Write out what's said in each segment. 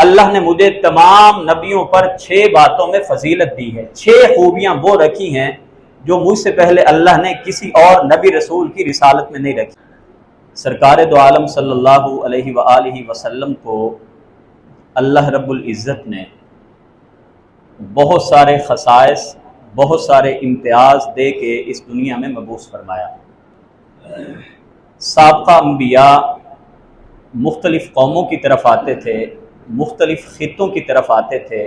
اللہ نے مجھے تمام نبیوں پر 6 باتوں میں فضیلت دی ہے، 6 خوبیاں وہ رکھی ہیں جو مجھ سے پہلے اللہ نے کسی اور نبی رسول کی رسالت میں نہیں رکھی۔ سرکار دو عالم صلی اللہ علیہ وآلہ وسلم کو اللہ رب العزت نے بہت سارے خصائص، بہت سارے امتیاز دے کے اس دنیا میں مبعوث فرمایا۔ سابقہ انبیاء مختلف قوموں کی طرف آتے تھے، مختلف خطوں کی طرف آتے تھے،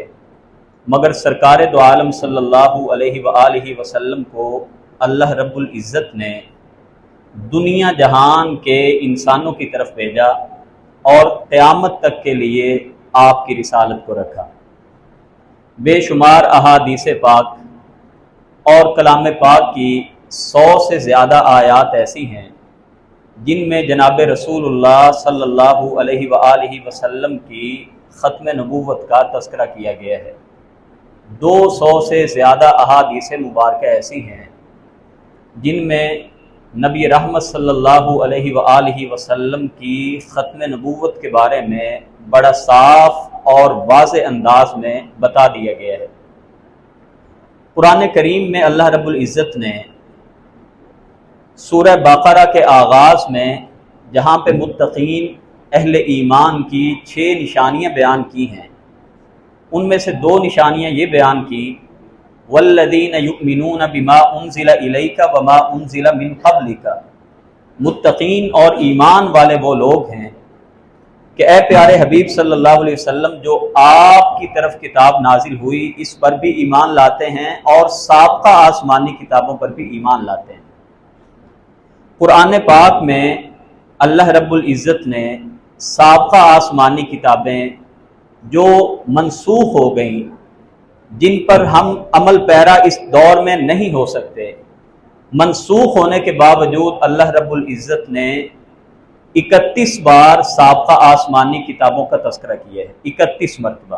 مگر سرکار دو عالم صلی اللہ علیہ وآلہ وسلم کو اللہ رب العزت نے دنیا جہان کے انسانوں کی طرف بھیجا اور قیامت تک کے لیے آپ کی رسالت کو رکھا۔ بے شمار احادیث پاک اور کلام پاک کی 100 سے زیادہ آیات ایسی ہیں جن میں جناب رسول اللہ صلی اللہ علیہ وآلہ وسلم کی ختم نبوت کا تذکرہ کیا گیا ہے۔ 200 سے زیادہ احادیث مبارکہ ایسی ہیں جن میں نبی رحمت صلی اللہ علیہ وآلہ وسلم کی ختم نبوت کے بارے میں بڑا صاف اور واضح انداز میں بتا دیا گیا ہے۔ قرآن کریم میں اللہ رب العزت نے سورہ بقرہ کے آغاز میں جہاں پہ متقین اہل ایمان کی 6 نشانیاں بیان کی ہیں، ان میں سے 2 نشانیاں یہ بیان کی، والذین یؤمنون بما انزل الیک وما انزل من قبلک، متقین اور ایمان والے وہ لوگ ہیں کہ اے پیارے حبیب صلی اللہ علیہ وسلم جو آپ کی طرف کتاب نازل ہوئی اس پر بھی ایمان لاتے ہیں اور سابقہ آسمانی کتابوں پر بھی ایمان لاتے ہیں۔ قرآن پاک میں اللہ رب العزت نے سابقہ آسمانی کتابیں جو منسوخ ہو گئیں، جن پر ہم عمل پیرا اس دور میں نہیں ہو سکتے، منسوخ ہونے کے باوجود اللہ رب العزت نے 31 بار سابقہ آسمانی کتابوں کا تذکرہ کیا ہے، 31 مرتبہ،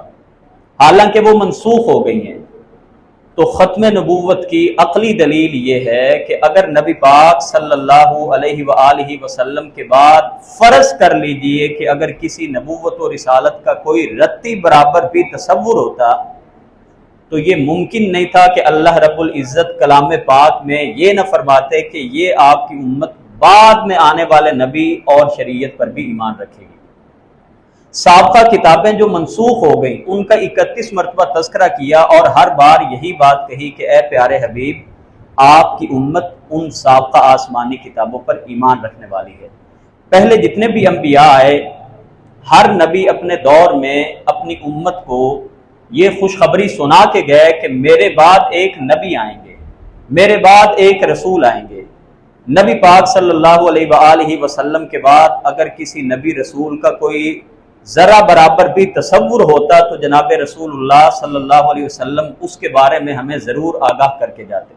حالانکہ وہ منسوخ ہو گئی ہیں۔ تو ختم نبوت کی عقلی دلیل یہ ہے کہ اگر نبی پاک صلی اللہ علیہ وآلہ وسلم کے بعد فرض کر لیجئے کہ اگر کسی نبوت و رسالت کا کوئی رتی برابر بھی تصور ہوتا تو یہ ممکن نہیں تھا کہ اللہ رب العزت کلام پاک میں یہ نہ فرماتے کہ یہ آپ کی امت بعد میں آنے والے نبی اور شریعت پر بھی ایمان رکھے گی۔ سابقہ کتابیں جو منسوخ ہو گئیں ان کا 31 مرتبہ تذکرہ کیا اور ہر بار یہی بات کہی کہ اے پیارے حبیب آپ کی امت ان سابقہ آسمانی کتابوں پر ایمان رکھنے والی ہے۔ پہلے جتنے بھی انبیاء آئے، ہر نبی اپنے دور میں اپنی امت کو یہ خوشخبری سنا کے گئے کہ میرے بعد ایک نبی آئیں گے، میرے بعد ایک رسول آئیں گے۔ نبی پاک صلی اللہ علیہ وآلہ وسلم کے بعد اگر کسی نبی رسول کا کوئی ذرا برابر بھی تصور ہوتا تو جناب رسول اللہ صلی اللہ علیہ وسلم اس کے بارے میں ہمیں ضرور آگاہ کر کے جاتے۔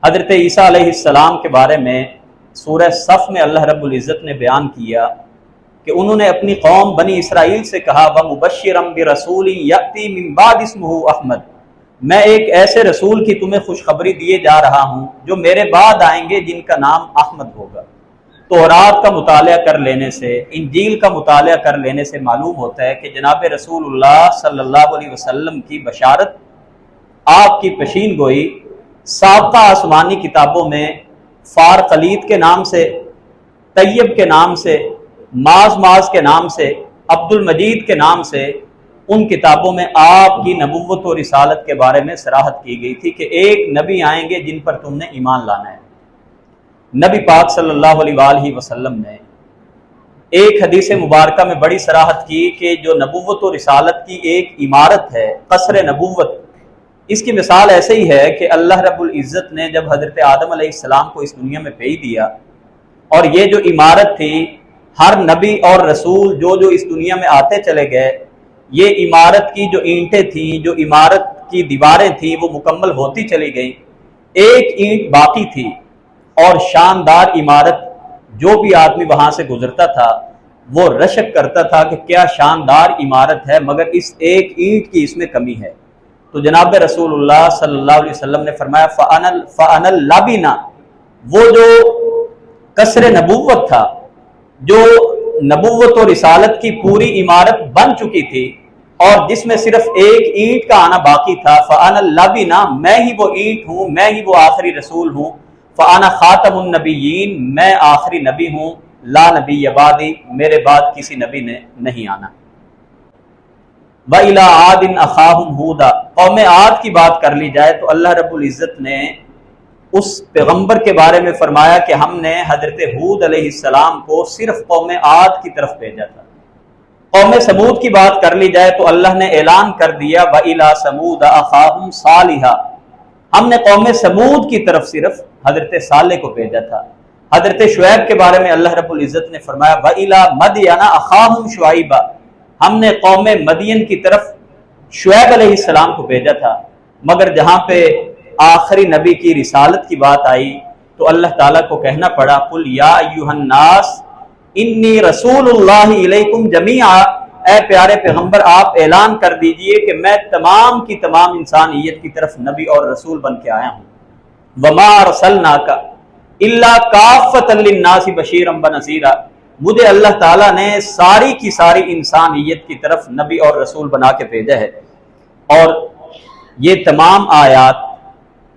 حضرت عیسیٰ علیہ السلام کے بارے میں سورہ صف میں اللہ رب العزت نے بیان کیا کہ انہوں نے اپنی قوم بنی اسرائیل سے کہا وَمُبَشِّرًا بِرَسُولٍ يَأْتِي مِن بَعْدِ اسْمُهُ احمد، میں ایک ایسے رسول کی تمہیں خوشخبری دیے جا رہا ہوں جو میرے بعد آئیں گے جن کا نام احمد ہوگا۔ تورات کا مطالعہ کر لینے سے، انجیل کا مطالعہ کر لینے سے معلوم ہوتا ہے کہ جناب رسول اللہ صلی اللہ علیہ وسلم کی بشارت، آپ کی پیشین گوئی سابقہ آسمانی کتابوں میں فار خلید کے نام سے، طیب کے نام سے، معاذ کے نام سے، عبد المجید کے نام سے ان کتابوں میں آپ کی نبوت و رسالت کے بارے میں صراحت کی گئی تھی کہ ایک نبی آئیں گے جن پر تم نے ایمان لانا ہے۔ نبی پاک صلی اللہ علیہ وآلہ وسلم نے ایک حدیث مبارکہ میں بڑی صراحت کی کہ جو نبوت و رسالت کی ایک عمارت ہے، قصر نبوت، اس کی مثال ایسے ہی ہے کہ اللہ رب العزت نے جب حضرت آدم علیہ السلام کو اس دنیا میں بھیج دیا اور یہ جو عمارت تھی، ہر نبی اور رسول جو اس دنیا میں آتے چلے گئے، یہ عمارت کی جو اینٹیں تھیں، جو عمارت کی دیواریں تھیں، وہ مکمل ہوتی چلی گئیں، ایک اینٹ باقی تھی اور شاندار عمارت جو بھی آدمی وہاں سے گزرتا تھا وہ رشک کرتا تھا کہ کیا شاندار عمارت ہے، مگر اس ایک اینٹ کی اس میں کمی ہے۔ تو جناب رسول اللہ صلی اللہ علیہ وسلم نے فرمایا فَأَنَا اللَّبِنَا، وہ جو قصر نبوت تھا، جو نبوت و رسالت کی پوری عمارت بن چکی تھی اور جس میں صرف ایک اینٹ کا آنا باقی تھا، فَأَنَا اللَّبِنَا، میں ہی وہ اینٹ ہوں، میں ہی وہ آخری رسول ہوں، فَأَنَا خَاتَمُ النَّبِيِّينَ، میں آخری نبی ہوں، لا نبی بعدی، میرے بعد کسی نبی نے نہیں آنا۔ وَإِلَىٰ عَادٍ أَخَاهُمْ هُودًا، قوم عاد کی بات کر لی جائے تو اللہ رب العزت نے اس پیغمبر کے بارے میں فرمایا کہ ہم نے حضرت ہود علیہ السلام کو صرف قوم عاد کی طرف بھیجا تھا۔ قوم سمود کی بات کر لی جائے تو اللہ نے اعلان کر دیا وَإِلَىٰ ثَمُودَ أَخَاهُمْ صَالِحًا، ہم نے قوم سمود کی طرف صرف حضرت صالح کو بھیجا تھا۔ حضرت شعیب کے بارے میں اللہ رب العزت نے فرمایا وَإِلَىٰ مَدْيَنَ أَخَاهُمْ شُعَيْبًا، ہم نے قوم مدین کی طرف شعیب علیہ السلام کو بھیجا تھا۔ مگر جہاں پہ آخری نبی کی رسالت کی بات آئی تو اللہ تعالیٰ کو کہنا پڑا قُلْ يَا أَيُّهَا النَّاسِ انی رسول اللہ علیکم جمیعا، اے پیارے پیغمبر آپ اعلان کر دیجئے کہ میں تمام کی تمام انسانیت کی طرف نبی اور رسول بن کے آیا ہوں۔ وما ارسلناک الا کافۃ للناس بشیرا ونذیرا، مجھے اللہ تعالیٰ نے ساری کی ساری انسانیت کی طرف نبی اور رسول بنا کے بھیجا ہے۔ اور یہ تمام آیات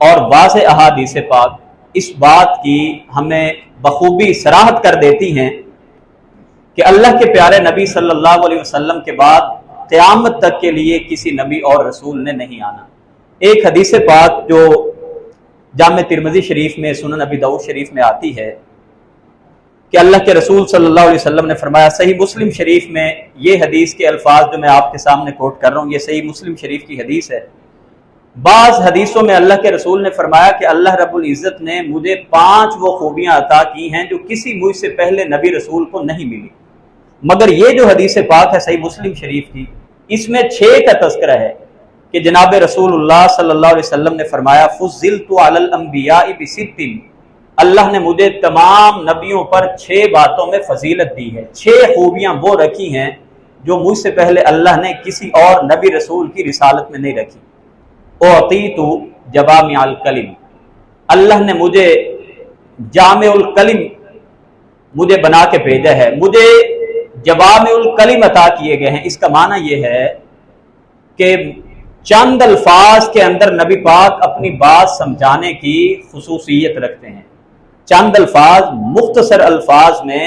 اور واضح احادیث پاک اس بات کی ہمیں بخوبی صراحت کر دیتی ہیں کہ اللہ کے پیارے نبی صلی اللہ علیہ وسلم کے بعد قیامت تک کے لیے کسی نبی اور رسول نے نہیں آنا۔ ایک حدیث پاک جو جامع ترمذی شریف میں، سنن ابی داؤد شریف میں آتی ہے کہ اللہ کے رسول صلی اللہ علیہ وسلم نے فرمایا، صحیح مسلم شریف میں یہ حدیث کے الفاظ جو میں آپ کے سامنے کوٹ کر رہا ہوں یہ صحیح مسلم شریف کی حدیث ہے۔ بعض حدیثوں میں اللہ کے رسول نے فرمایا کہ اللہ رب العزت نے مجھے 5 وہ خوبیاں عطا کی ہیں جو کسی مجھ سے پہلے نبی رسول کو نہیں ملی۔ مگر یہ جو حدیث پاک ہے صحیح مسلم شریف کی، اس میں 6 کا تذکرہ ہے کہ جناب رسول اللہ صلی اللہ علیہ وسلم نے فرمایا فضلت علی الانبیاء بست، اللہ نے مجھے تمام نبیوں پر 6 باتوں میں فضیلت دی ہے، 6 خوبیاں وہ رکھی ہیں جو مجھ سے پہلے اللہ نے کسی اور نبی رسول کی رسالت میں نہیں رکھی۔ اعطیت جوامع الکلم، اللہ نے مجھے جامع الکلم مجھے بنا کے بھیجا ہے، مجھے جوامع الکلم عطا کیے گئے ہیں۔ اس کا معنی یہ ہے کہ چند الفاظ کے اندر نبی پاک اپنی بات سمجھانے کی خصوصیت رکھتے ہیں، چند الفاظ، مختصر الفاظ میں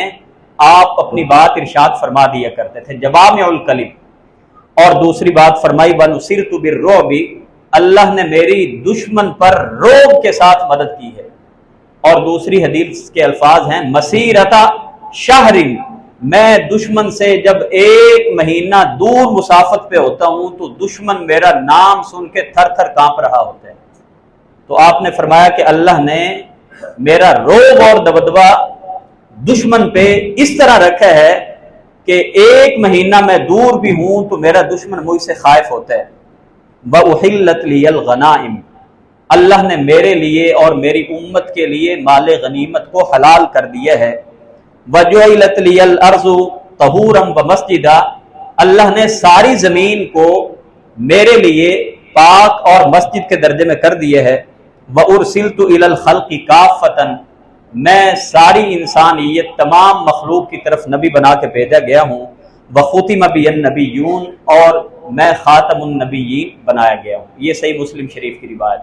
آپ اپنی بات ارشاد فرما دیا کرتے تھے، جوامع الکلم۔ اور دوسری بات فرمائی وَنُصِرْتُ بِالرُّعْبِ، اللہ نے میری دشمن پر رعب کے ساتھ مدد کی ہے۔ اور دوسری حدیث کے الفاظ ہیں مسیرۃ شہر، میں دشمن سے جب 1 مہینہ دور مسافت پہ ہوتا ہوں تو دشمن میرا نام سن کے تھر تھر کانپ رہا ہوتا ہے۔ تو آپ نے فرمایا کہ اللہ نے میرا رعب اور دبدبہ دشمن پہ اس طرح رکھا ہے کہ 1 مہینہ میں دور بھی ہوں تو میرا دشمن مجھ سے خائف ہوتا ہے۔ وَأُحِلَّتْ لِيَ الْغَنَائِمُ، اللہ نے میرے لیے اور میری امت کے لیے مال غنیمت کو حلال کر دیا ہے۔ وَجُعِلَتْ لِيَ الْأَرْضُ طَهُورًا وَمَسْجِدًا، اللہ نے ساری زمین کو میرے لیے پاک اور مسجد کے درجے میں کر دیا ہے۔ وَأُرْسِلْتُ إِلَى الْخَلْقِ كَافَّةً، میں ساری انسانیت تمام مخلوق کی طرف نبی بنا کے بھیجا گیا ہوں۔ وَخُتِمَ بِيَ النَّبِيُّونَ، اور میں خاتم النبیین بنایا گیا ہوں۔ یہ صحیح مسلم شریف کی روایت۔